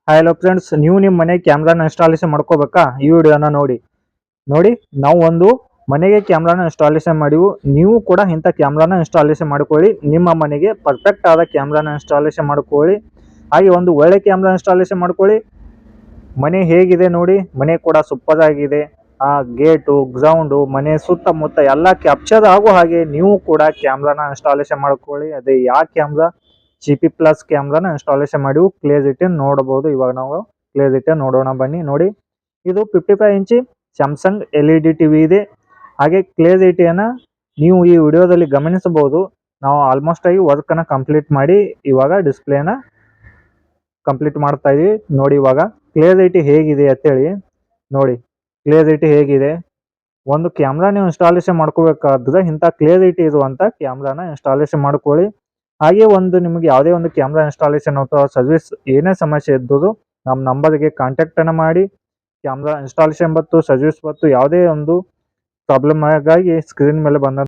Hello friends, ನೀವು ನಿಮ್ಮ ಮನೆ ಕ್ಯಾಮ್ರಾನ ಇನ್ಸ್ಟಾಲೇಷನ್ ಮಾಡ್ಕೋಬೇಕಾ? ಈ ವಿಡಿಯೋನ ನೋಡಿ. ನಾವು ಒಂದು ಮನೆಗೆ ಕ್ಯಾಮ್ರಾನ ಇನ್ಸ್ಟಾಲೇಷನ್ ಮಾಡಿವು. ನೀವು ಕೂಡ ಇಂಥ ಕ್ಯಾಮ್ರಾನ ಇನ್ಸ್ಟಾಲೇಷನ್ ಮಾಡ್ಕೊಳ್ಳಿ. ನಿಮ್ಮ ಮನೆಗೆ ಪರ್ಫೆಕ್ಟ್ ಆದ ಕ್ಯಾಮ್ರಾನ ಇನ್ಸ್ಟಾಲೇಷನ್ ಮಾಡ್ಕೊಳ್ಳಿ. ಹಾಗೆ ಒಂದು ಒಳ್ಳೆ ಕ್ಯಾಮ್ರಾ ಇನ್ಸ್ಟಾಲೇಷನ್ ಮಾಡ್ಕೊಳ್ಳಿ. ಮನೆ ಹೇಗಿದೆ ನೋಡಿ, ಮನೆ ಕೂಡ ಸೂಪರ್ ಆಗಿದೆ. ಆ ಗೇಟು, ಗ್ರೌಂಡು, ಮನೆ ಸುತ್ತಮುತ್ತ ಎಲ್ಲ ಕ್ಯಾಪ್ಚರ್ ಆಗೋ ಹಾಗೆ ನೀವು ಕೂಡ ಕ್ಯಾಮ್ರಾನ ಇನ್ಸ್ಟಾಲೇಷನ್ ಮಾಡ್ಕೊಳ್ಳಿ. ಅದೇ ಯಾವ ಕ್ಯಾಮ್ರಾ? GP+ ಕ್ಯಾಮ್ರಾನ ಇನ್ಸ್ಟಾಲೇಷನ್ ಮಾಡಿವು. ಕ್ಲಿಯರಿಟಿ ನೋಡಬಹುದು. ಇವಾಗ ನಾವು ಕ್ಲಿಯರಿಟಿ ನೋಡೋಣ ಬನ್ನಿ. ನೋಡಿ, ಇದು 55 ಇಂಚಿ ಸ್ಯಾಮ್ಸಂಗ್ LED TV ಇದೆ. ಹಾಗೆ ಕ್ಲಿಯರಿಟಿಯನ್ನು ನೀವು ಈ ವಿಡಿಯೋದಲ್ಲಿ ಗಮನಿಸಬಹುದು. ನಾವು ಆಲ್ಮೋಸ್ಟ್ ಆಗಿ ವರ್ಕನ್ನು ಕಂಪ್ಲೀಟ್ ಮಾಡಿ ಇವಾಗ ಡಿಸ್ಪ್ಲೇನ ಕಂಪ್ಲೀಟ್ ಮಾಡ್ತಾ ಇದೀವಿ. ನೋಡಿ ಇವಾಗ ಕ್ಲಿಯರಿಟಿ ಹೇಗಿದೆ ಅಂತೇಳಿ ನೋಡಿ. ಕ್ಲಿಯರಿಟಿ ಹೇಗಿದೆ? ಒಂದು ಕ್ಯಾಮ್ರಾ ನೀವು ಇನ್ಸ್ಟಾಲೇಷನ್ ಮಾಡ್ಕೋಬೇಕಾದ್ರೆ ಇಂಥ ಕ್ಲಿಯರಿಟಿ ಇರುವಂಥ ಕ್ಯಾಮ್ರಾನ ಇನ್ಸ್ಟಾಲೇಷನ್ ಮಾಡ್ಕೊಳ್ಳಿ. ಹಾಗೆ ಒಂದು ನಿಮಗೆ ಯಾವುದೇ ಒಂದು ಕ್ಯಾಮ್ರಾ ಇನ್ಸ್ಟಾಲೇಷನ್ ಅಥವಾ ಸರ್ವಿಸ್ ಏನೇ ಸಮಸ್ಯೆ ಇದ್ದರೂ ನಮ್ಮ ನಂಬರ್ಗೆ ಕಾಂಟ್ಯಾಕ್ಟನ್ನು ಮಾಡಿ. ಕ್ಯಾಮ್ರಾ ಇನ್ಸ್ಟಾಲೇಷನ್ ಮತ್ತು ಸರ್ವಿಸ್ ಮತ್ತು ಯಾವುದೇ ಒಂದು ಪ್ರಾಬ್ಲಮ್ ಆಗಿ ಸ್ಕ್ರೀನ್ ಮೇಲೆ ಬಂದ